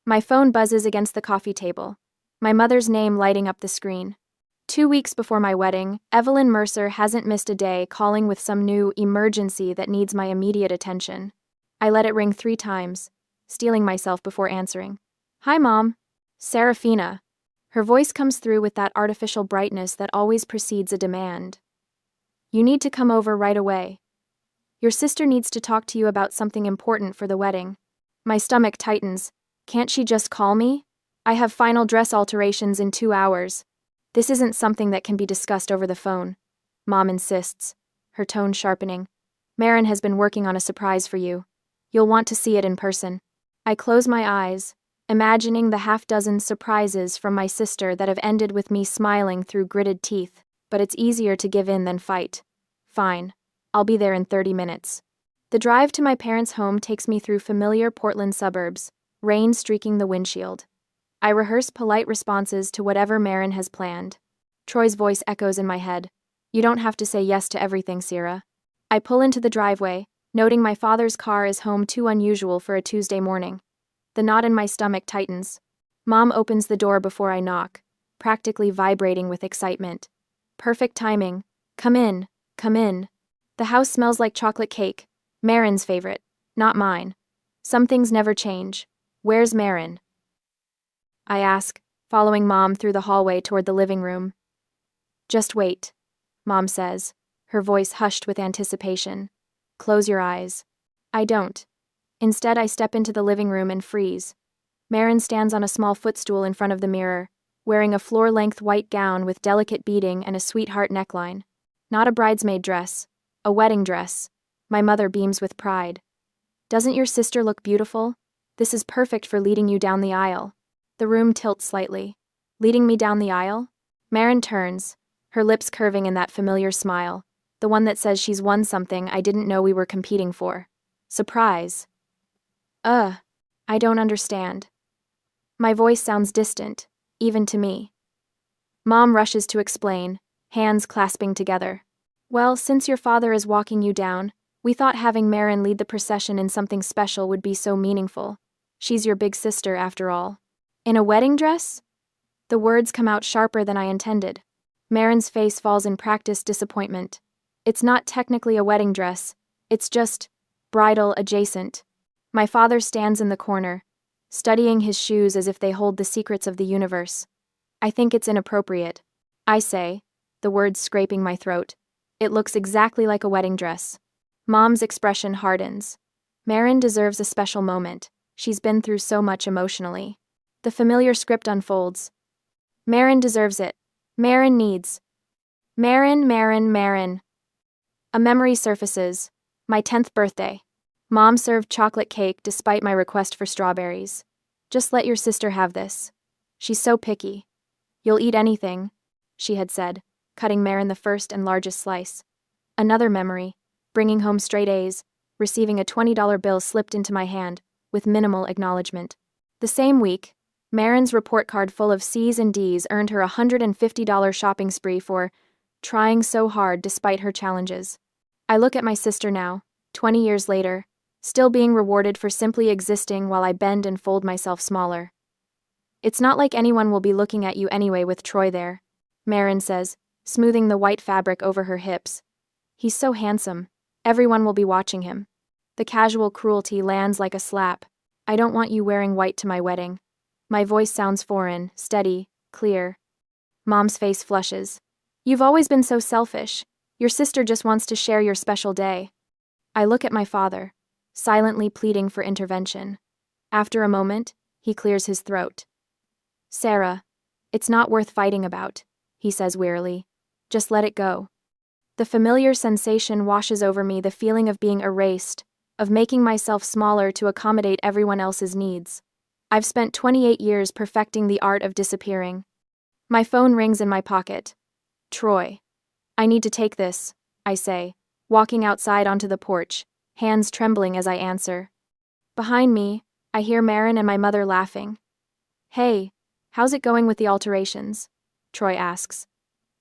My phone buzzes against the coffee table. My mother's name lighting up the screen. 2 weeks before my wedding, Evelyn Mercer hasn't missed a day calling with some new emergency that needs my immediate attention. I let it ring 3 times, steeling myself before answering. "Hi, Mom." Seraphina. Her voice comes through with that artificial brightness that always precedes a demand. "You need to come over right away. Your sister needs to talk to you about something important for the wedding." My stomach tightens. Can't she just call me? I have final dress alterations in 2 hours. This isn't something that can be discussed over the phone. Mom insists, her tone sharpening. "Marin has been working on a surprise for you. You'll want to see it in person." I close my eyes, imagining the half-dozen surprises from my sister that have ended with me smiling through gritted teeth, but it's easier to give in than fight. Fine, I'll be there in 30 minutes. The drive to my parents' home takes me through familiar Portland suburbs, rain streaking the windshield. I rehearse polite responses to whatever Marin has planned. Troy's voice echoes in my head. "You don't have to say yes to everything, Sierra." I pull into the driveway, noting my father's car is home too unusual for a Tuesday morning. The knot in my stomach tightens. Mom opens the door before I knock, practically vibrating with excitement. Perfect timing. "Come in, come in." The house smells like chocolate cake. Marin's favorite, not mine. Some things never change. "Where's Marin?" I ask, following Mom through the hallway toward the living room. "Just wait," Mom says, her voice hushed with anticipation. "Close your eyes." I don't. Instead, I step into the living room and freeze. Marin stands on a small footstool in front of the mirror, wearing a floor-length white gown with delicate beading and a sweetheart neckline. Not a bridesmaid dress, a wedding dress. My mother beams with pride. "Doesn't your sister look beautiful? This is perfect for leading you down the aisle." The room tilts slightly. Leading me down the aisle? Marin turns, her lips curving in that familiar smile, the one that says she's won something I didn't know we were competing for. Surprise. I don't understand. My voice sounds distant, even to me. Mom rushes to explain, hands clasping together. "Well, since your father is walking you down, we thought having Marin lead the procession in something special would be so meaningful. She's your big sister, after all." "In a wedding dress?" The words come out sharper than I intended. Marin's face falls in practiced disappointment. "It's not technically a wedding dress. It's just bridal adjacent." My father stands in the corner, studying his shoes as if they hold the secrets of the universe. "I think it's inappropriate," I say, the words scraping my throat. "It looks exactly like a wedding dress." Mom's expression hardens. Marin deserves a special moment. She's been through so much emotionally. The familiar script unfolds. Marin deserves it. Marin needs. Marin. A memory surfaces. My 10th birthday. Mom served chocolate cake despite my request for strawberries. "Just let your sister have this. She's so picky. You'll eat anything," she had said, cutting Marin the first and largest slice. Another memory, bringing home straight A's, receiving a $20 bill slipped into my hand, with minimal acknowledgement. The same week, Marin's report card full of C's and D's earned her a $150 shopping spree for trying so hard despite her challenges. I look at my sister now, 20 years later, still being rewarded for simply existing while I bend and fold myself smaller. "It's not like anyone will be looking at you anyway with Troy there," Marin says, smoothing the white fabric over her hips. "He's so handsome. Everyone will be watching him." The casual cruelty lands like a slap. "I don't want you wearing white to my wedding." My voice sounds foreign, steady, clear. Mom's face flushes. "You've always been so selfish. Your sister just wants to share your special day." I look at my father, silently pleading for intervention. After a moment, he clears his throat. "Sarah, it's not worth fighting about," he says wearily. "Just let it go." The familiar sensation washes over me, the feeling of being erased, of making myself smaller to accommodate everyone else's needs. I've spent 28 years perfecting the art of disappearing. My phone rings in my pocket. "Troy. I need to take this," I say, walking outside onto the porch, hands trembling as I answer. Behind me, I hear Marin and my mother laughing. "Hey, how's it going with the alterations?" Troy asks.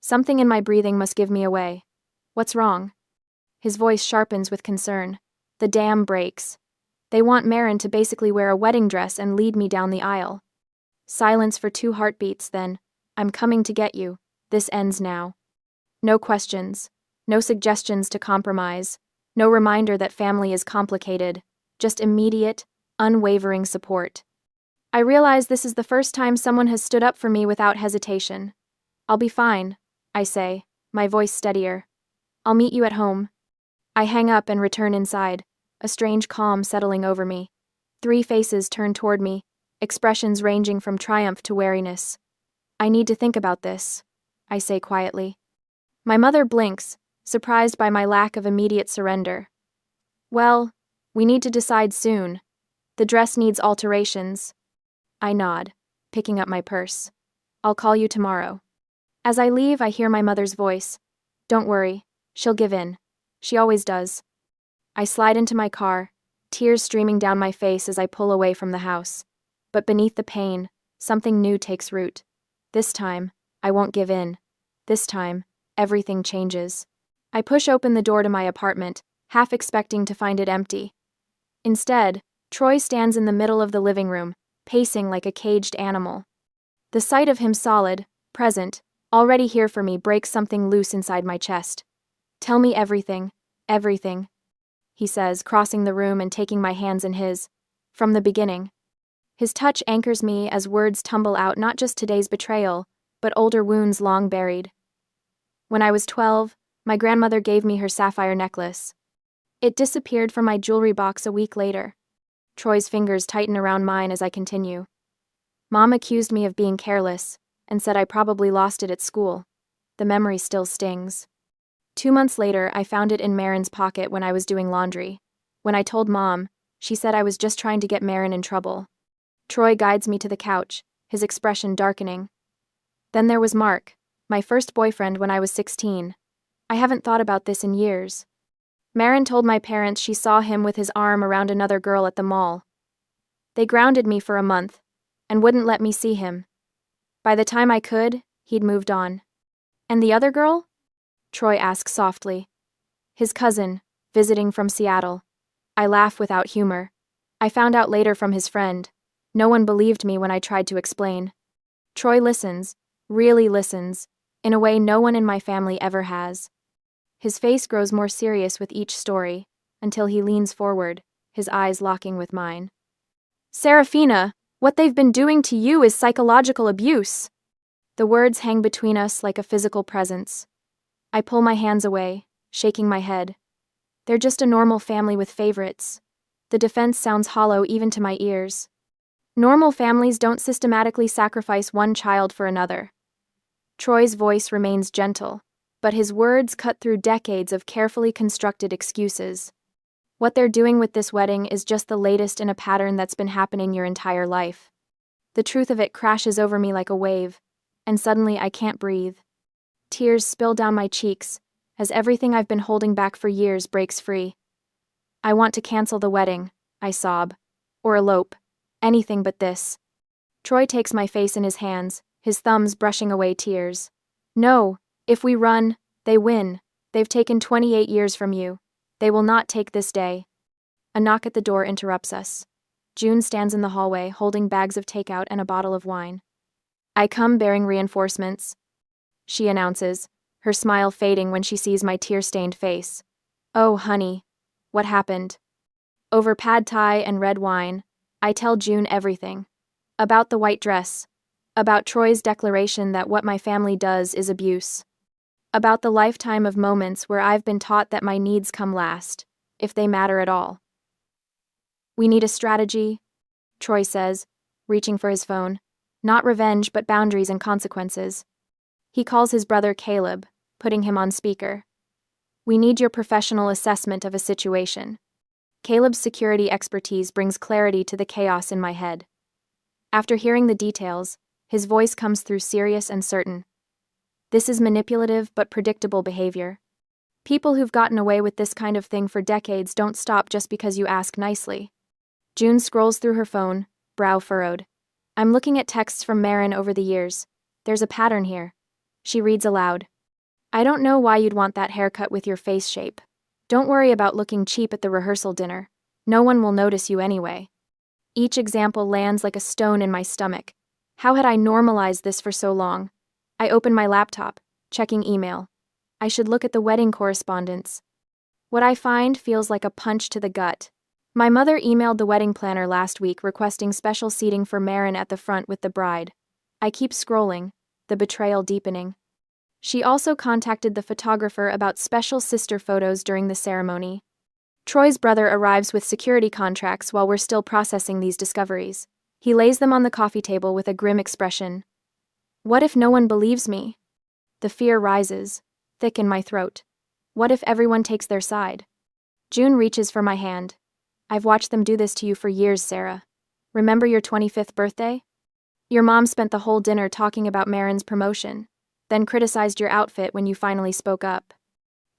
Something in my breathing must give me away. "What's wrong?" His voice sharpens with concern. "The dam breaks. They want Marin to basically wear a wedding dress and lead me down the aisle. Silence for 2 heartbeats, then, "I'm coming to get you. This ends now." No questions. No suggestions to compromise. No reminder that family is complicated. Just immediate, unwavering support. I realize this is the first time someone has stood up for me without hesitation. "I'll be fine," I say, my voice steadier. "I'll meet you at home." I hang up and return inside, a strange calm settling over me. 3 faces turn toward me, expressions ranging from triumph to wariness. "I need to think about this," I say quietly. My mother blinks, surprised by my lack of immediate surrender. "Well, we need to decide soon. The dress needs alterations." I nod, picking up my purse. "I'll call you tomorrow." As I leave, I hear my mother's voice. "Don't worry, she'll give in. She always does." I slide into my car, tears streaming down my face as I pull away from the house. But beneath the pain, something new takes root. This time, I won't give in. This time, everything changes. I push open the door to my apartment, half expecting to find it empty. Instead, Troy stands in the middle of the living room, pacing like a caged animal. The sight of him solid, present, already here for me breaks something loose inside my chest. "Tell me everything, everything," he says, crossing the room and taking my hands in his. "From the beginning." His touch anchors me as words tumble out, not just today's betrayal, but older wounds long buried. "When I was 12, my grandmother gave me her sapphire necklace. It disappeared from my jewelry box a week later." Troy's fingers tighten around mine as I continue. "Mom accused me of being careless, and said I probably lost it at school. The memory still stings. 2 months later, I found it in Marin's pocket when I was doing laundry. When I told Mom, she said I was just trying to get Marin in trouble." Troy guides me to the couch, his expression darkening. "Then there was Mark, my first boyfriend when I was 16. I haven't thought about this in years. Marin told my parents she saw him with his arm around another girl at the mall. They grounded me for a month, and wouldn't let me see him. By the time I could, he'd moved on." "And the other girl?" Troy asks softly. "His cousin, visiting from Seattle." I laugh without humor. "I found out later from his friend. No one believed me when I tried to explain." Troy listens, really listens, in a way no one in my family ever has. His face grows more serious with each story, until he leans forward, his eyes locking with mine. "Seraphina, what they've been doing to you is psychological abuse." The words hang between us like a physical presence. I pull my hands away, shaking my head. "They're just a normal family with favorites." The defense sounds hollow even to my ears. Normal families don't systematically sacrifice one child for another. Troy's voice remains gentle, but his words cut through decades of carefully constructed excuses. "What they're doing with this wedding is just the latest in a pattern that's been happening your entire life." The truth of it crashes over me like a wave, and suddenly I can't breathe. Tears spill down my cheeks, as everything I've been holding back for years breaks free. "I want to cancel the wedding," I sob. "Or elope. Anything but this." Troy takes my face in his hands, his thumbs brushing away tears. "No, if we run, they win. They've taken 28 years from you. They will not take this day." A knock at the door interrupts us. June stands in the hallway, holding bags of takeout and a bottle of wine. "I come bearing reinforcements," she announces, her smile fading when she sees my tear-stained face. "Oh, honey, what happened?" Over pad thai and red wine, I tell June everything. About the white dress. About Troy's declaration that what my family does is abuse. About the lifetime of moments where I've been taught that my needs come last, if they matter at all. "We need a strategy," Troy says, reaching for his phone. "Not revenge, but boundaries and consequences." He calls his brother Caleb, putting him on speaker. "We need your professional assessment of a situation." Caleb's security expertise brings clarity to the chaos in my head. After hearing the details, his voice comes through serious and certain. "This is manipulative but predictable behavior. People who've gotten away with this kind of thing for decades don't stop just because you ask nicely." June scrolls through her phone, brow furrowed. "I'm looking at texts from Marin over the years. There's a pattern here." She reads aloud. "I don't know why you'd want that haircut with your face shape. Don't worry about looking cheap at the rehearsal dinner. No one will notice you anyway. Each example lands like a stone in my stomach. How had I normalized this for so long? I open my laptop, checking email. I should look at the wedding correspondence. What I find feels like a punch to the gut. My mother emailed the wedding planner last week requesting special seating for Marin at the front with the bride. I keep scrolling, the betrayal deepening. She also contacted the photographer about special sister photos during the ceremony. Troy's brother arrives with security contracts while we're still processing these discoveries. He lays them on the coffee table with a grim expression. What if no one believes me? The fear rises, thick in my throat. What if everyone takes their side? June reaches for my hand. I've watched them do this to you for years, Sarah. Remember your 25th birthday? Your mom spent the whole dinner talking about Marin's promotion, then criticized your outfit when you finally spoke up.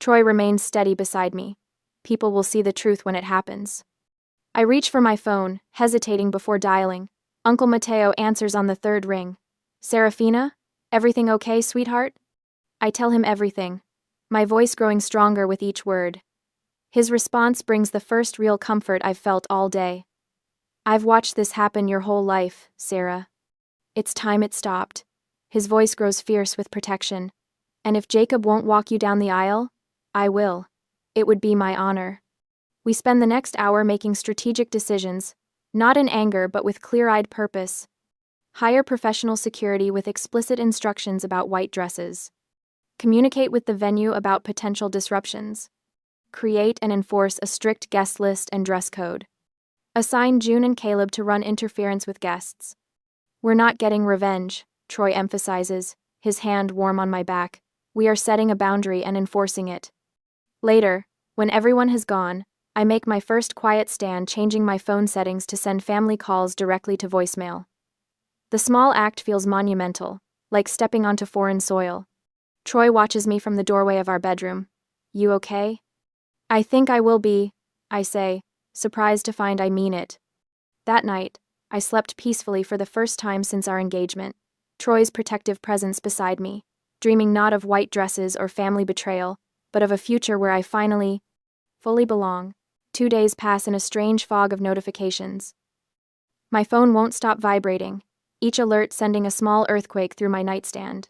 Troy remains steady beside me. People will see the truth when it happens. I reach for my phone, hesitating before dialing. Uncle Mateo answers on the third ring. Seraphina? Everything okay, sweetheart? I tell him everything, my voice growing stronger with each word. His response brings the first real comfort I've felt all day. I've watched this happen your whole life, Sarah. It's time it stopped. His voice grows fierce with protection. And if Jacob won't walk you down the aisle, I will. It would be my honor. We spend the next hour making strategic decisions, not in anger but with clear-eyed purpose. Hire professional security with explicit instructions about white dresses. Communicate with the venue about potential disruptions. Create and enforce a strict guest list and dress code. Assign June and Caleb to run interference with guests. We're not getting revenge, Troy emphasizes, his hand warm on my back. We are setting a boundary and enforcing it. Later, when everyone has gone, I make my first quiet stand, changing my phone settings to send family calls directly to voicemail. The small act feels monumental, like stepping onto foreign soil. Troy watches me from the doorway of our bedroom. You okay? I think I will be, I say, surprised to find I mean it. That night, I slept peacefully for the first time since our engagement, Troy's protective presence beside me, dreaming not of white dresses or family betrayal, but of a future where I finally, fully belong. 2 days pass in a strange fog of notifications. My phone won't stop vibrating, each alert sending a small earthquake through my nightstand.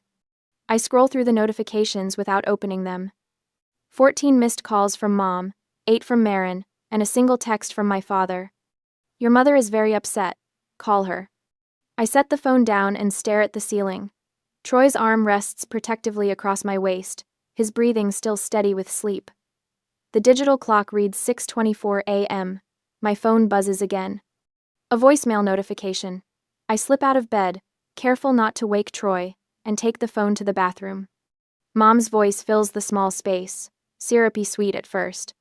I scroll through the notifications without opening them. 14 missed calls from Mom, 8 from Marin, and a single text from my father. Your mother is very upset. Call her. I set the phone down and stare at the ceiling. Troy's arm rests protectively across my waist, his breathing still steady with sleep. The digital clock reads 6:24 a.m. My phone buzzes again. A voicemail notification. I slip out of bed, careful not to wake Troy, and take the phone to the bathroom. Mom's voice fills the small space, syrupy sweet at first.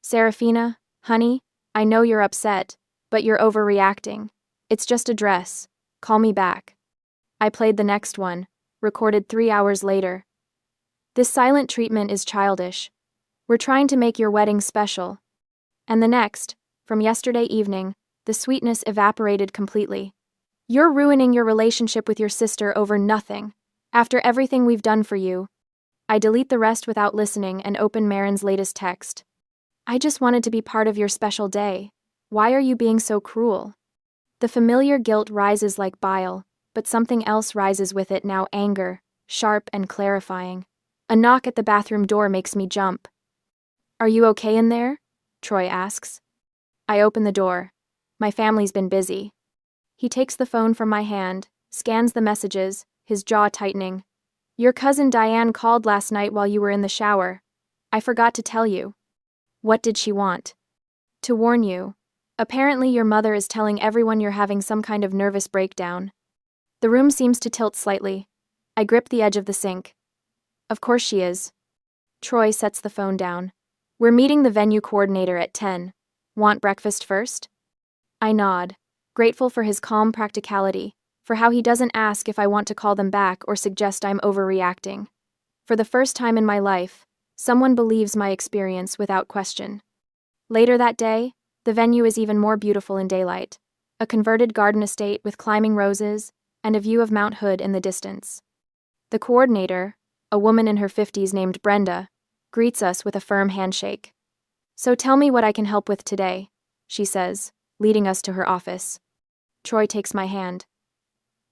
Seraphina, honey, I know you're upset, but you're overreacting. It's just a dress. Call me back. I played the next one, recorded 3 hours later. This silent treatment is childish. We're trying to make your wedding special. And the next, from yesterday evening, the sweetness evaporated completely. You're ruining your relationship with your sister over nothing. After everything we've done for you. I delete the rest without listening and open Marin's latest text. I just wanted to be part of your special day. Why are you being so cruel? The familiar guilt rises like bile, but something else rises with it now, anger, sharp and clarifying. A knock at the bathroom door makes me jump. Are you okay in there? Troy asks. I open the door. My family's been busy. He takes the phone from my hand, scans the messages, his jaw tightening. Your cousin Diane called last night while you were in the shower. I forgot to tell you. What did she want? To warn you. Apparently your mother is telling everyone you're having some kind of nervous breakdown. The room seems to tilt slightly. I grip the edge of the sink. Of course she is. Troy sets the phone down. We're meeting the venue coordinator at 10. Want breakfast first? I nod, grateful for his calm practicality, for how he doesn't ask if I want to call them back or suggest I'm overreacting. For the first time in my life, someone believes my experience without question. Later that day, the venue is even more beautiful in daylight. A converted garden estate with climbing roses and a view of Mount Hood in the distance. The coordinator, a woman in her 50s named Brenda, greets us with a firm handshake. So tell me what I can help with today, she says, leading us to her office. Troy takes my hand.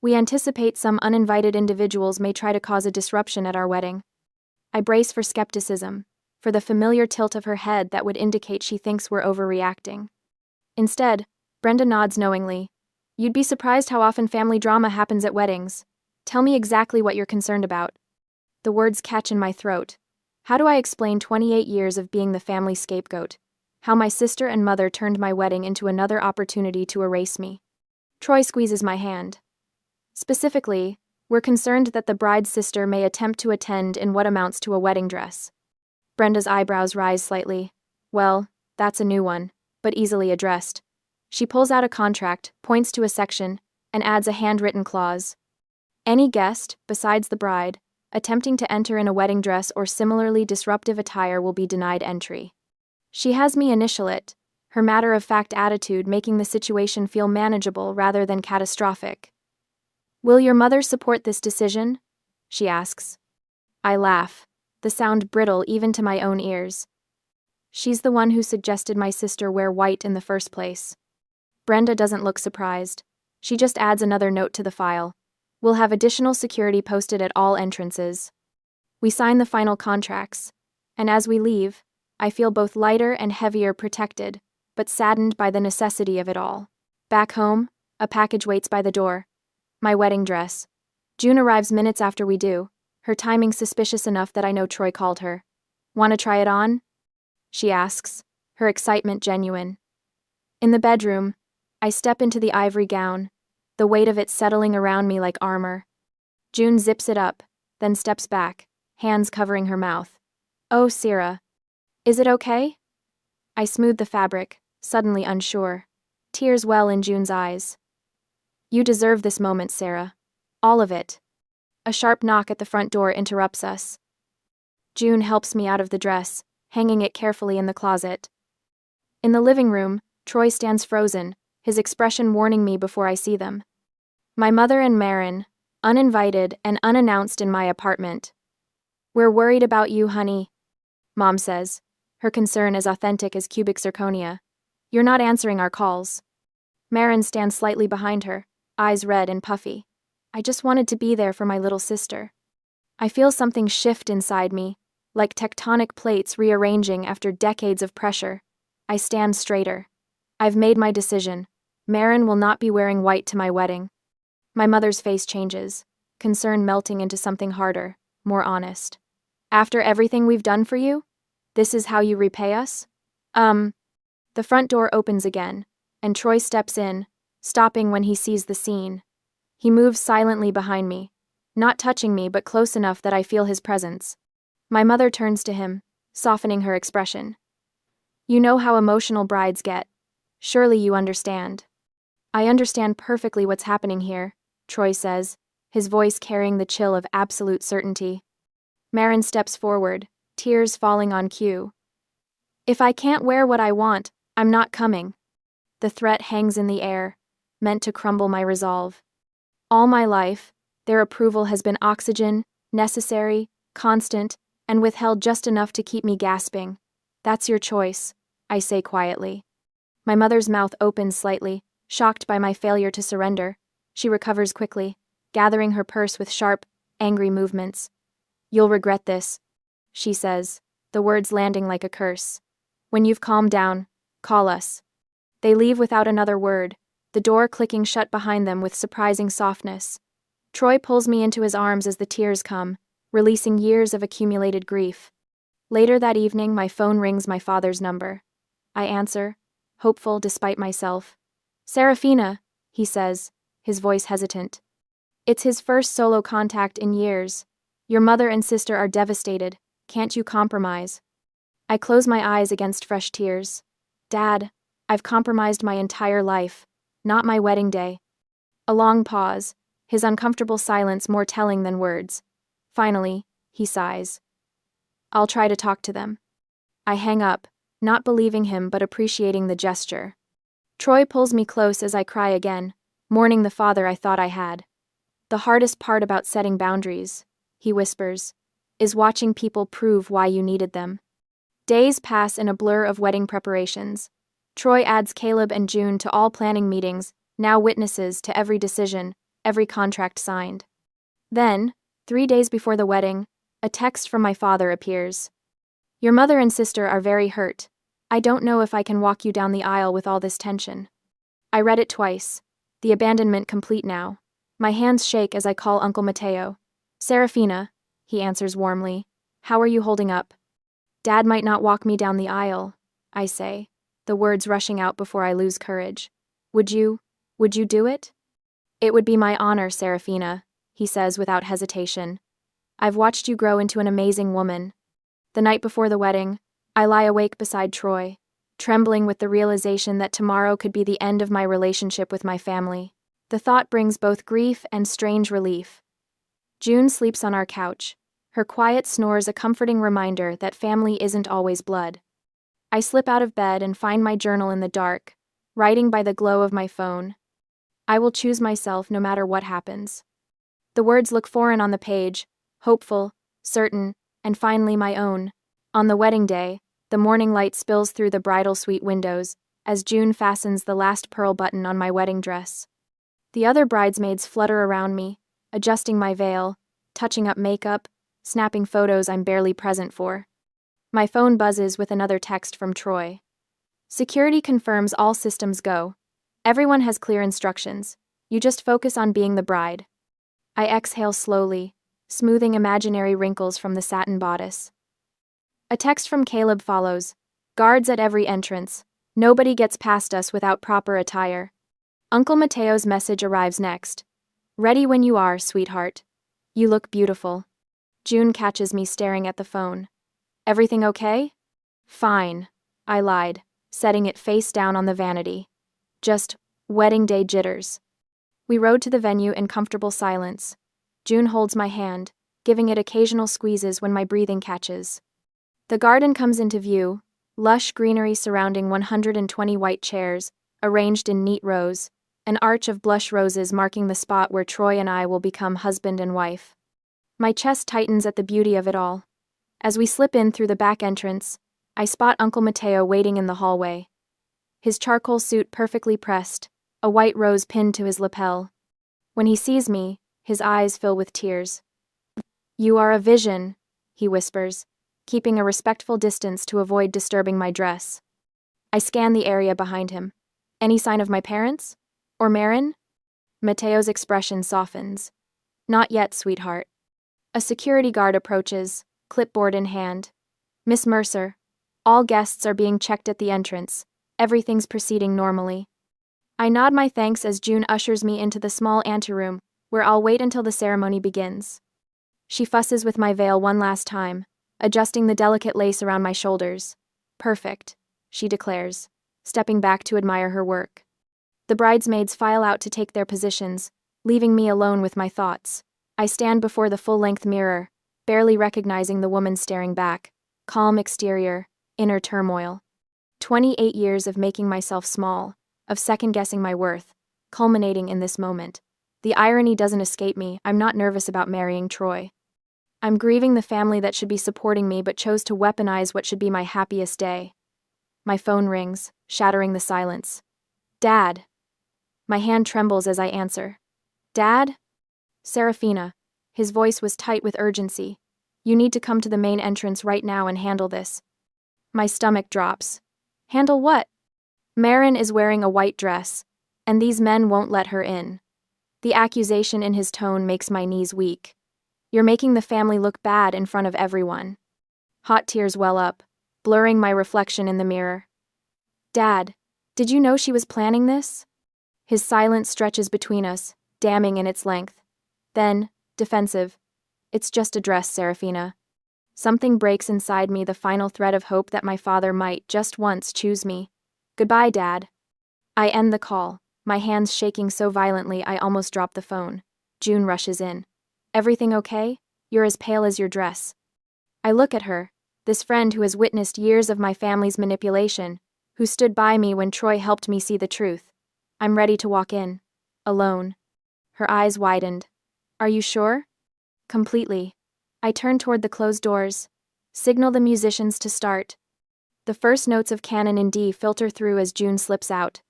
We anticipate some uninvited individuals may try to cause a disruption at our wedding. I brace for skepticism, for the familiar tilt of her head that would indicate she thinks we're overreacting. Instead, Brenda nods knowingly. You'd be surprised how often family drama happens at weddings. Tell me exactly what you're concerned about. The words catch in my throat. How do I explain 28 years of being the family scapegoat? How my sister and mother turned my wedding into another opportunity to erase me? Troy squeezes my hand. Specifically, we're concerned that the bride's sister may attempt to attend in what amounts to a wedding dress. Brenda's eyebrows rise slightly. Well, that's a new one, but easily addressed. She pulls out a contract, points to a section, and adds a handwritten clause. Any guest, besides the bride, attempting to enter in a wedding dress or similarly disruptive attire will be denied entry. She has me initial it, her matter-of-fact attitude making the situation feel manageable rather than catastrophic. Will your mother support this decision? She asks. I laugh, the sound brittle even to my own ears. She's the one who suggested my sister wear white in the first place. Brenda doesn't look surprised. She just adds another note to the file. We'll have additional security posted at all entrances. We sign the final contracts, and as we leave, I feel both lighter and heavier protected, but saddened by the necessity of it all. Back home, a package waits by the door. My wedding dress. June arrives minutes after we do, her timing suspicious enough that I know Troy called her. Want to try it on? She asks, her excitement genuine. In the bedroom, I step into the ivory gown, the weight of it settling around me like armor. June zips it up, then steps back, hands covering her mouth. Oh, Sarah. Is it okay? I smooth the fabric, suddenly unsure. Tears well in June's eyes. You deserve this moment, Sarah. All of it. A sharp knock at the front door interrupts us. June helps me out of the dress, hanging it carefully in the closet. In the living room, Troy stands frozen, his expression warning me before I see them. My mother and Marin, uninvited and unannounced in my apartment. We're worried about you, honey, Mom says, her concern as authentic as cubic zirconia. You're not answering our calls. Marin stands slightly behind her, eyes red and puffy. I just wanted to be there for my little sister. I feel something shift inside me, like tectonic plates rearranging after decades of pressure. I stand straighter. I've made my decision. Marin will not be wearing white to my wedding. My mother's face changes, concern melting into something harder, more honest. After everything we've done for you? This is how you repay us? The front door opens again, and Troy steps in, stopping when he sees the scene. He moves silently behind me, not touching me but close enough that I feel his presence. My mother turns to him, softening her expression. You know how emotional brides get. Surely you understand. I understand perfectly what's happening here, Troy says, his voice carrying the chill of absolute certainty. Marin steps forward, tears falling on cue. If I can't wear what I want, I'm not coming. The threat hangs in the air, meant to crumble my resolve. All my life, their approval has been oxygen, necessary, constant, and withheld just enough to keep me gasping. That's your choice, I say quietly. My mother's mouth opens slightly, shocked by my failure to surrender. She recovers quickly, gathering her purse with sharp, angry movements. You'll regret this, she says, the words landing like a curse. When you've calmed down, call us. They leave without another word, the door clicking shut behind them with surprising softness. Troy pulls me into his arms as the tears come, releasing years of accumulated grief. Later that evening, my phone rings my father's number. I answer, hopeful despite myself. Seraphina, he says, his voice hesitant. It's his first solo contact in years. Your mother and sister are devastated. Can't you compromise? I close my eyes against fresh tears. Dad, I've compromised my entire life, not my wedding day. A long pause, his uncomfortable silence more telling than words. Finally, he sighs. I'll try to talk to them. I hang up, not believing him but appreciating the gesture. Troy pulls me close as I cry again, mourning the father I thought I had. The hardest part about setting boundaries, he whispers, is watching people prove why you needed them. Days pass in a blur of wedding preparations. Troy adds Caleb and June to all planning meetings, now witnesses to every decision, every contract signed. Then, 3 days before the wedding, a text from my father appears. Your mother and sister are very hurt. I don't know if I can walk you down the aisle with all this tension. I read it twice, the abandonment complete now. My hands shake as I call Uncle Mateo. Seraphina, he answers warmly. How are you holding up? Dad might not walk me down the aisle, I say, the words rushing out before I lose courage. Would you do it? It would be my honor, Seraphina, he says without hesitation. I've watched you grow into an amazing woman. The night before the wedding, I lie awake beside Troy, trembling with the realization that tomorrow could be the end of my relationship with my family. The thought brings both grief and strange relief. June sleeps on our couch, her quiet snores a comforting reminder that family isn't always blood. I slip out of bed and find my journal in the dark, writing by the glow of my phone. I will choose myself no matter what happens. The words look foreign on the page, hopeful, certain, and finally my own. On the wedding day, the morning light spills through the bridal suite windows as June fastens the last pearl button on my wedding dress. The other bridesmaids flutter around me, adjusting my veil, touching up makeup, snapping photos I'm barely present for. My phone buzzes with another text from Troy. Security confirms all systems go. Everyone has clear instructions. You just focus on being the bride. I exhale slowly, smoothing imaginary wrinkles from the satin bodice. A text from Caleb follows. Guards at every entrance. Nobody gets past us without proper attire. Uncle Mateo's message arrives next. Ready when you are, sweetheart. You look beautiful. June catches me staring at the phone. Everything okay? Fine, I lied, setting it face down on the vanity. Just wedding day jitters. We rode to the venue in comfortable silence. June holds my hand, giving it occasional squeezes when my breathing catches. The garden comes into view, lush greenery surrounding 120 white chairs, arranged in neat rows, an arch of blush roses marking the spot where Troy and I will become husband and wife. My chest tightens at the beauty of it all. As we slip in through the back entrance, I spot Uncle Mateo waiting in the hallway. His charcoal suit perfectly pressed, a white rose pinned to his lapel. When he sees me, his eyes fill with tears. You are a vision, he whispers, keeping a respectful distance to avoid disturbing my dress. I scan the area behind him. Any sign of my parents? Or Marin? Mateo's expression softens. Not yet, sweetheart. A security guard approaches, clipboard in hand. Miss Mercer, all guests are being checked at the entrance. Everything's proceeding normally. I nod my thanks as June ushers me into the small anteroom, where I'll wait until the ceremony begins. She fusses with my veil one last time, adjusting the delicate lace around my shoulders. Perfect, she declares, stepping back to admire her work. The bridesmaids file out to take their positions, leaving me alone with my thoughts. I stand before the full-length mirror, barely recognizing the woman staring back. Calm exterior, inner turmoil. 28 years of making myself small, of second-guessing my worth, culminating in this moment. The irony doesn't escape me. I'm not nervous about marrying Troy. I'm grieving the family that should be supporting me but chose to weaponize what should be my happiest day. My phone rings, shattering the silence. Dad. My hand trembles as I answer. Dad? Seraphina. His voice was tight with urgency. You need to come to the main entrance right now and handle this. My stomach drops. Handle what? Marin is wearing a white dress, and these men won't let her in. The accusation in his tone makes my knees weak. You're making the family look bad in front of everyone. Hot tears well up, blurring my reflection in the mirror. Dad, did you know she was planning this? His silence stretches between us, damning in its length. Then, defensive. It's just a dress, Seraphina. Something breaks inside me, the final thread of hope that my father might, just once, choose me. Goodbye, Dad. I end the call, my hands shaking so violently I almost drop the phone. June rushes in. Everything okay? You're as pale as your dress. I look at her, this friend who has witnessed years of my family's manipulation, who stood by me when Troy helped me see the truth. I'm ready to walk in. Alone. Her eyes widened. Are you sure? Completely. I turn toward the closed doors. Signal the musicians to start. The first notes of Canon in D filter through as June slips out.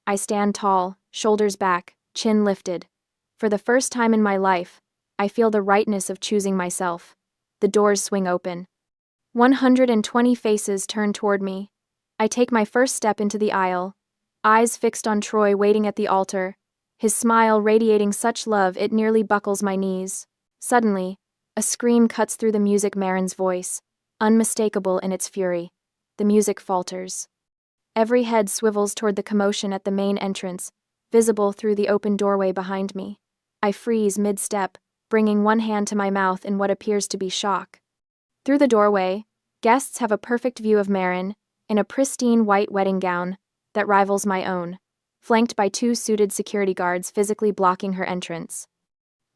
I stand tall, shoulders back, chin lifted. For the first time in my life, I feel the rightness of choosing myself. The doors swing open. 120 faces turn toward me. I take my first step into the aisle, eyes fixed on Troy waiting at the altar, his smile radiating such love it nearly buckles my knees. Suddenly, a scream cuts through the music. Marin's voice, unmistakable in its fury. The music falters. Every head swivels toward the commotion at the main entrance, visible through the open doorway behind me. I freeze mid-step, bringing one hand to my mouth in what appears to be shock. Through the doorway, guests have a perfect view of Marin, in a pristine white wedding gown that rivals my own, flanked by two suited security guards physically blocking her entrance.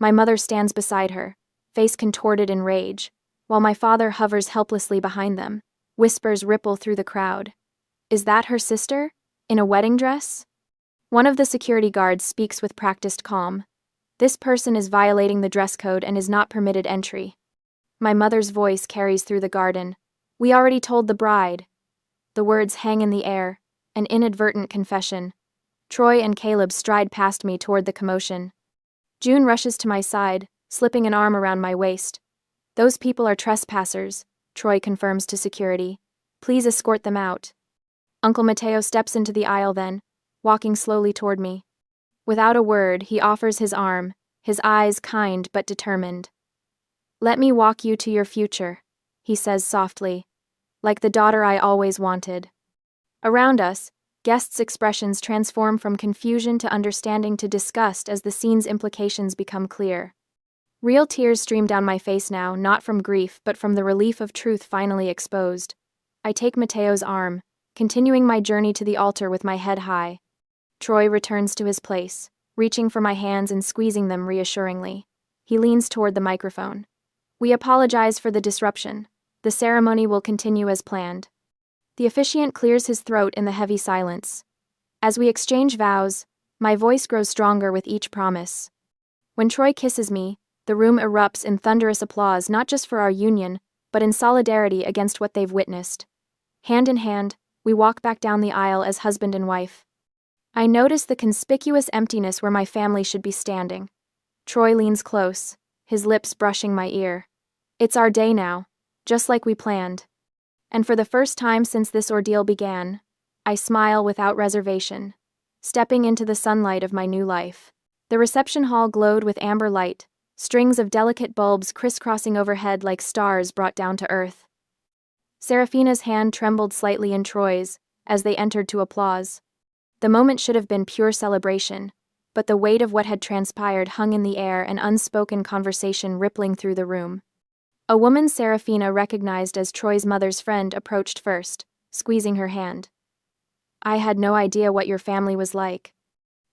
My mother stands beside her, face contorted in rage, while my father hovers helplessly behind them. Whispers ripple through the crowd. Is that her sister? In a wedding dress? One of the security guards speaks with practiced calm. This person is violating the dress code and is not permitted entry. My mother's voice carries through the garden. We already told the bride. The words hang in the air, an inadvertent confession. Troy and Caleb stride past me toward the commotion. June rushes to my side, slipping an arm around my waist. Those people are trespassers, Troy confirms to security. Please escort them out. Uncle Mateo steps into the aisle then, walking slowly toward me. Without a word, he offers his arm, his eyes kind but determined. Let me walk you to your future, he says softly, like the daughter I always wanted. Around us, guests' expressions transform from confusion to understanding to disgust as the scene's implications become clear. Real tears stream down my face now, not from grief but from the relief of truth finally exposed. I take Mateo's arm, continuing my journey to the altar with my head high. Troy returns to his place, reaching for my hands and squeezing them reassuringly. He leans toward the microphone. We apologize for the disruption. The ceremony will continue as planned. The officiant clears his throat in the heavy silence. As we exchange vows, my voice grows stronger with each promise. When Troy kisses me, the room erupts in thunderous applause not just for our union, but in solidarity against what they've witnessed. Hand in hand, we walk back down the aisle as husband and wife. I notice the conspicuous emptiness where my family should be standing. Troy leans close, his lips brushing my ear. It's our day now, just like we planned. And for the first time since this ordeal began, I smile without reservation, stepping into the sunlight of my new life. The reception hall glowed with amber light, strings of delicate bulbs crisscrossing overhead like stars brought down to earth. Seraphina's hand trembled slightly in Troy's as they entered to applause. The moment should have been pure celebration, but the weight of what had transpired hung in the air, an unspoken conversation rippling through the room. A woman Seraphina recognized as Troy's mother's friend approached first, squeezing her hand. I had no idea what your family was like,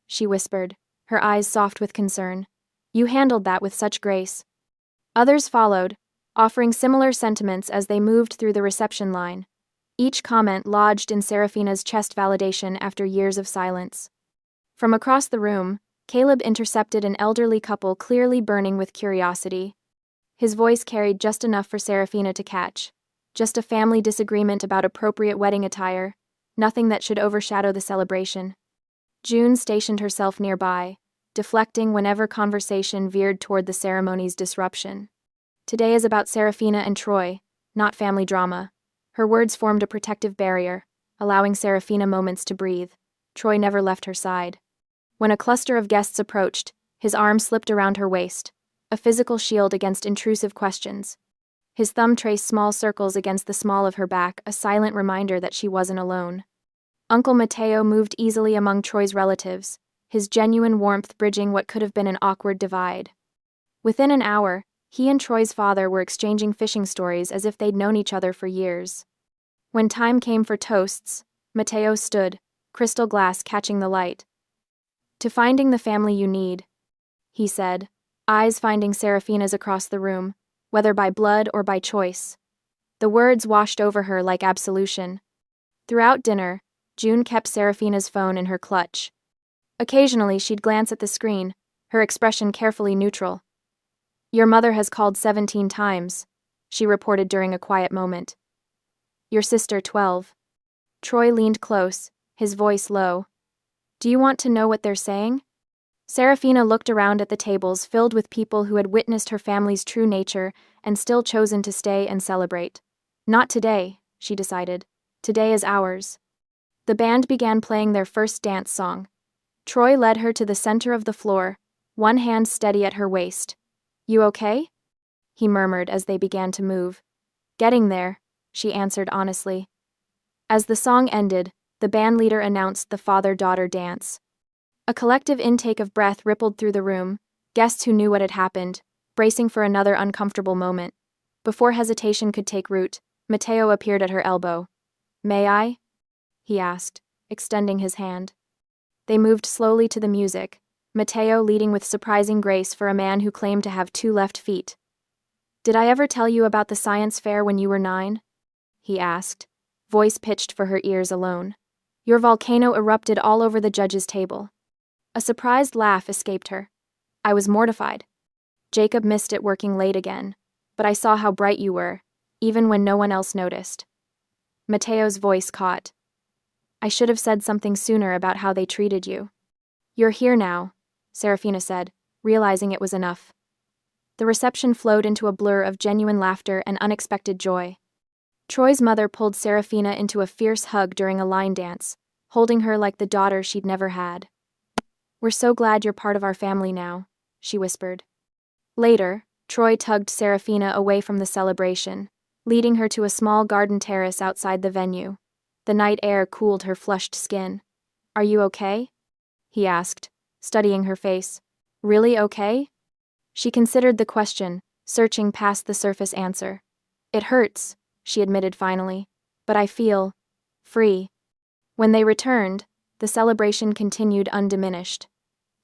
she whispered, her eyes soft with concern. You handled that with such grace. Others followed, offering similar sentiments as they moved through the reception line, each comment lodged in Seraphina's chest validation after years of silence. From across the room, Caleb intercepted an elderly couple clearly burning with curiosity. His voice carried just enough for Seraphina to catch. Just a family disagreement about appropriate wedding attire, nothing that should overshadow the celebration. June stationed herself nearby, deflecting whenever conversation veered toward the ceremony's disruption. Today is about Seraphina and Troy, not family drama. Her words formed a protective barrier, allowing Seraphina moments to breathe. Troy never left her side. When a cluster of guests approached, his arm slipped around her waist, a physical shield against intrusive questions. His thumb traced small circles against the small of her back, a silent reminder that she wasn't alone. Uncle Mateo moved easily among Troy's relatives, his genuine warmth bridging what could have been an awkward divide. Within an hour, he and Troy's father were exchanging fishing stories as if they'd known each other for years. When time came for toasts, Mateo stood, crystal glass catching the light. To finding the family you need, he said, eyes finding Seraphina's across the room, whether by blood or by choice. The words washed over her like absolution. Throughout dinner, June kept Seraphina's phone in her clutch. Occasionally she'd glance at the screen, her expression carefully neutral. Your mother has called 17 times, she reported during a quiet moment. Your sister 12. Troy leaned close, his voice low. Do you want to know what they're saying? Seraphina looked around at the tables filled with people who had witnessed her family's true nature and still chosen to stay and celebrate. Not today, she decided. Today is ours. The band began playing their first dance song. Troy led her to the center of the floor, one hand steady at her waist. You okay? He murmured as they began to move. Getting there, she answered honestly. As the song ended, the bandleader announced the father-daughter dance. A collective intake of breath rippled through the room, guests who knew what had happened, bracing for another uncomfortable moment. Before hesitation could take root, Mateo appeared at her elbow. May I? He asked, extending his hand. They moved slowly to the music, Mateo leading with surprising grace for a man who claimed to have 2 left feet. Did I ever tell you about the science fair when you were 9? He asked, voice pitched for her ears alone. Your volcano erupted all over the judge's table. A surprised laugh escaped her. I was mortified. Jacob missed it working late again, but I saw how bright you were, even when no one else noticed. Mateo's voice caught. I should have said something sooner about how they treated you. You're here now, Seraphina said, realizing it was enough. The reception flowed into a blur of genuine laughter and unexpected joy. Troy's mother pulled Seraphina into a fierce hug during a line dance, holding her like the daughter she'd never had. We're so glad you're part of our family now, she whispered. Later, Troy tugged Seraphina away from the celebration, leading her to a small garden terrace outside the venue. The night air cooled her flushed skin. Are you okay? He asked, studying her face. Really okay? She considered the question, searching past the surface answer. It hurts, she admitted finally, but I feel free. When they returned, the celebration continued undiminished.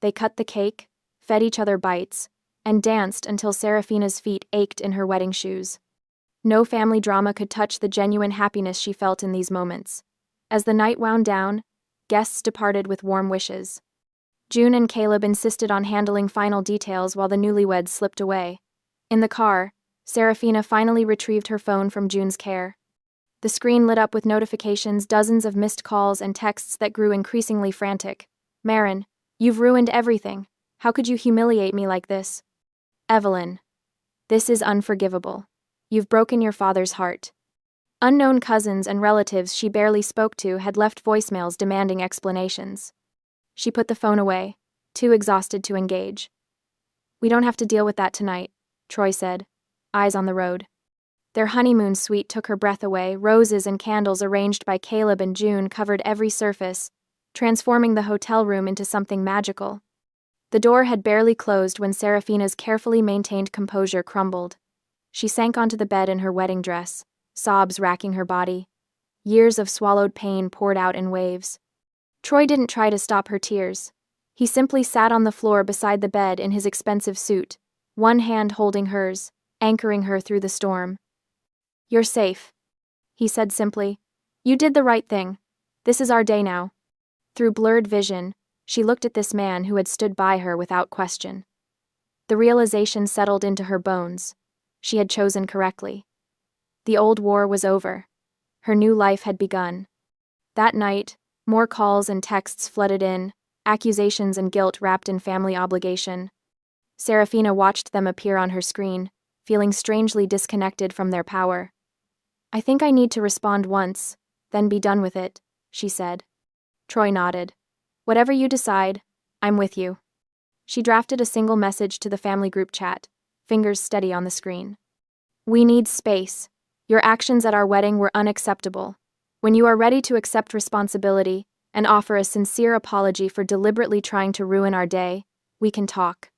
They cut the cake, fed each other bites, and danced until Seraphina's feet ached in her wedding shoes. No family drama could touch the genuine happiness she felt in these moments. As the night wound down, guests departed with warm wishes. June and Caleb insisted on handling final details while the newlyweds slipped away. In the car, Seraphina finally retrieved her phone from June's care. The screen lit up with notifications, dozens of missed calls and texts that grew increasingly frantic. Marin, you've ruined everything. How could you humiliate me like this? Evelyn, this is unforgivable. You've broken your father's heart. Unknown cousins and relatives she barely spoke to had left voicemails demanding explanations. She put the phone away, too exhausted to engage. We don't have to deal with that tonight, Troy said, eyes on the road. Their honeymoon suite took her breath away. Roses and candles arranged by Caleb and June covered every surface, transforming the hotel room into something magical. The door had barely closed when Seraphina's carefully maintained composure crumbled. She sank onto the bed in her wedding dress, sobs racking her body. Years of swallowed pain poured out in waves. Troy didn't try to stop her tears. He simply sat on the floor beside the bed in his expensive suit, one hand holding hers, anchoring her through the storm. You're safe, he said simply. You did the right thing. This is our day now. Through blurred vision, she looked at this man who had stood by her without question. The realization settled into her bones. She had chosen correctly. The old war was over. Her new life had begun. That night, more calls and texts flooded in, accusations and guilt wrapped in family obligation. Seraphina watched them appear on her screen, feeling strangely disconnected from their power. I think I need to respond once, then be done with it, she said. Troy nodded. Whatever you decide, I'm with you. She drafted a single message to the family group chat, fingers steady on the screen. We need space. Your actions at our wedding were unacceptable. When you are ready to accept responsibility and offer a sincere apology for deliberately trying to ruin our day, we can talk.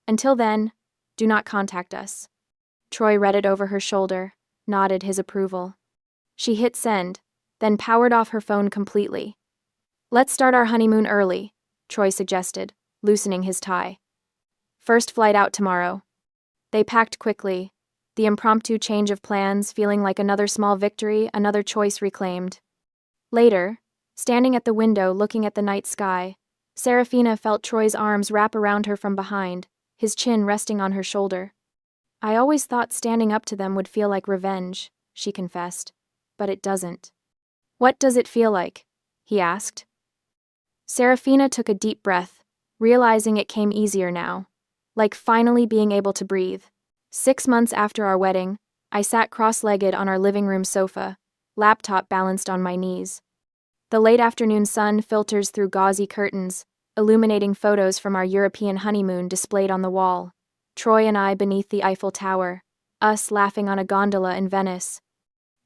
Until then, do not contact us. Troy read it over her shoulder, nodded his approval. She hit send, then powered off her phone completely. Let's start our honeymoon early, Troy suggested, loosening his tie. First flight out tomorrow. They packed quickly, the impromptu change of plans feeling like another small victory, another choice reclaimed. Later, standing at the window looking at the night sky, Seraphina felt Troy's arms wrap around her from behind, his chin resting on her shoulder. I always thought standing up to them would feel like revenge, she confessed, but it doesn't. What does it feel like? He asked. Seraphina took a deep breath, realizing it came easier now, like finally being able to breathe. 6 months after our wedding, I sat cross-legged on our living room sofa, laptop balanced on my knees. The late afternoon sun filters through gauzy curtains, illuminating photos from our European honeymoon displayed on the wall. Troy and I beneath the Eiffel Tower, us laughing on a gondola in Venice.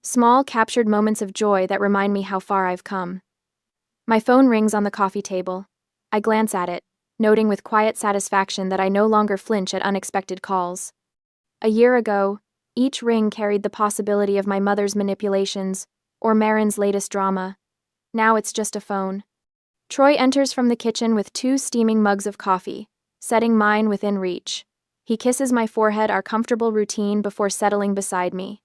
Small, captured moments of joy that remind me how far I've come. My phone rings on the coffee table. I glance at it, noting with quiet satisfaction that I no longer flinch at unexpected calls. A year ago, each ring carried the possibility of my mother's manipulations or Marin's latest drama. Now it's just a phone. Troy enters from the kitchen with 2 steaming mugs of coffee, setting mine within reach. He kisses my forehead, our comfortable routine, before settling beside me.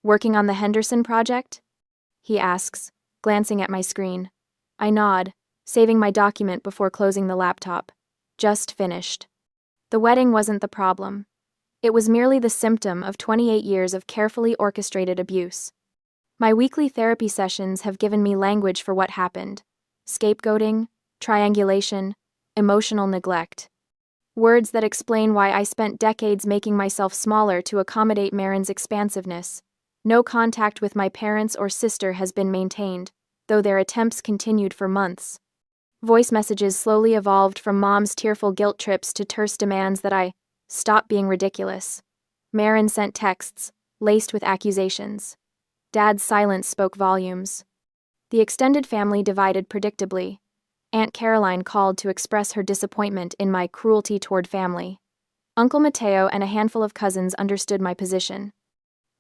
Working on the Henderson project? He asks, glancing at my screen. I nod, saving my document before closing the laptop. Just finished. The wedding wasn't the problem. It was merely the symptom of 28 years of carefully orchestrated abuse. My weekly therapy sessions have given me language for what happened. Scapegoating, triangulation, emotional neglect. Words that explain why I spent decades making myself smaller to accommodate Marin's expansiveness. No contact with my parents or sister has been maintained, though their attempts continued for months. Voice messages slowly evolved from Mom's tearful guilt trips to terse demands that I stop being ridiculous. Marin sent texts, laced with accusations. Dad's silence spoke volumes. The extended family divided predictably. Aunt Caroline called to express her disappointment in my cruelty toward family. Uncle Mateo and a handful of cousins understood my position.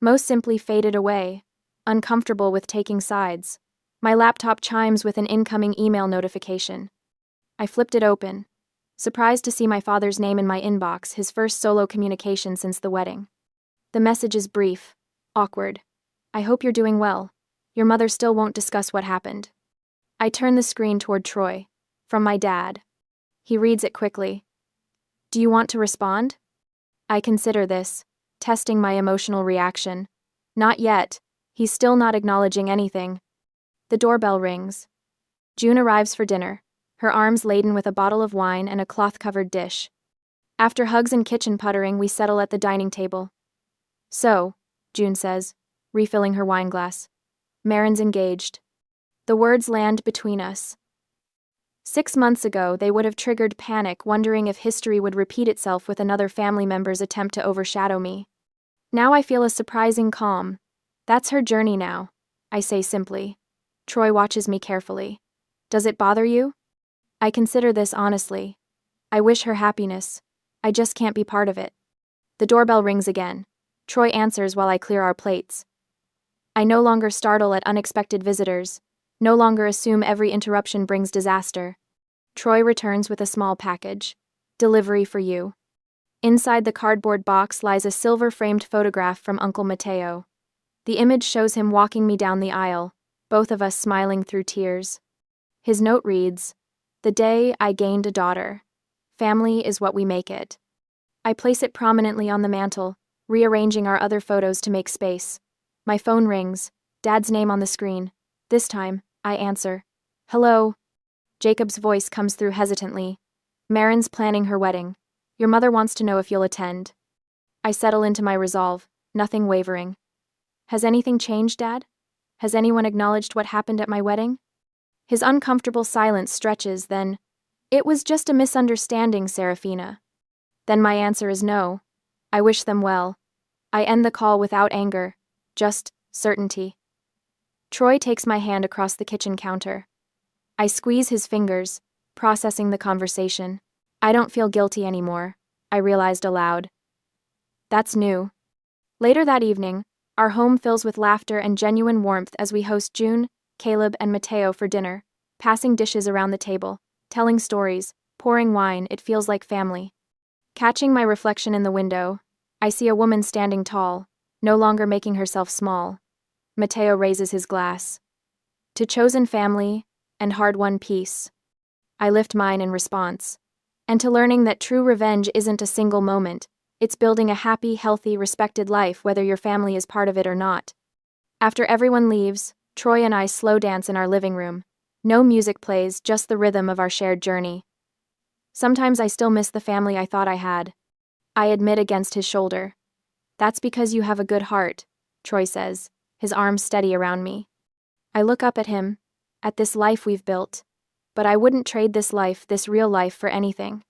Most simply faded away, uncomfortable with taking sides. My laptop chimes with an incoming email notification. I flipped it open, surprised to see my father's name in my inbox, his first solo communication since the wedding. The message is brief, awkward. I hope you're doing well. Your mother still won't discuss what happened. I turn the screen toward Troy. From my dad. He reads it quickly. Do you want to respond? I consider this, testing my emotional reaction. Not yet. He's still not acknowledging anything. The doorbell rings. June arrives for dinner, her arms laden with a bottle of wine and a cloth-covered dish. After hugs and kitchen puttering, we settle at the dining table. So, June says, refilling her wineglass. Marin's engaged. The words land between us. 6 months ago, they would have triggered panic, wondering if history would repeat itself with another family member's attempt to overshadow me. Now I feel a surprising calm. That's her journey now, I say simply. Troy watches me carefully. Does it bother you? I consider this honestly. I wish her happiness. I just can't be part of it. The doorbell rings again. Troy answers while I clear our plates. I no longer startle at unexpected visitors, no longer assume every interruption brings disaster. Troy returns with a small package. Delivery for you. Inside the cardboard box lies a silver-framed photograph from Uncle Mateo. The image shows him walking me down the aisle, both of us smiling through tears. His note reads, "The day I gained a daughter. Family is what we make it." I place it prominently on the mantel, rearranging our other photos to make space. My phone rings, Dad's name on the screen. This time, I answer. Hello. Jacob's voice comes through hesitantly. Marin's planning her wedding. Your mother wants to know if you'll attend. I settle into my resolve, nothing wavering. Has anything changed, Dad? Has anyone acknowledged what happened at my wedding? His uncomfortable silence stretches, then, "It was just a misunderstanding, Seraphina." Then my answer is no. I wish them well. I end the call without anger, just certainty. Troy takes my hand across the kitchen counter. I squeeze his fingers, processing the conversation. I don't feel guilty anymore, I realized aloud. That's new. Later that evening, our home fills with laughter and genuine warmth as we host June, Caleb, and Mateo for dinner, passing dishes around the table, telling stories, pouring wine. It feels like family. Catching my reflection in the window, I see a woman standing tall, no longer making herself small. Mateo raises his glass. To chosen family and hard-won peace. I lift mine in response. And to learning that true revenge isn't a single moment. It's building a happy, healthy, respected life whether your family is part of it or not. After everyone leaves, Troy and I slow dance in our living room. No music plays, just the rhythm of our shared journey. Sometimes I still miss the family I thought I had. I admit against his shoulder. That's because you have a good heart, Troy says, his arms steady around me. I look up at him, at this life we've built. But I wouldn't trade this life, this real life, for anything.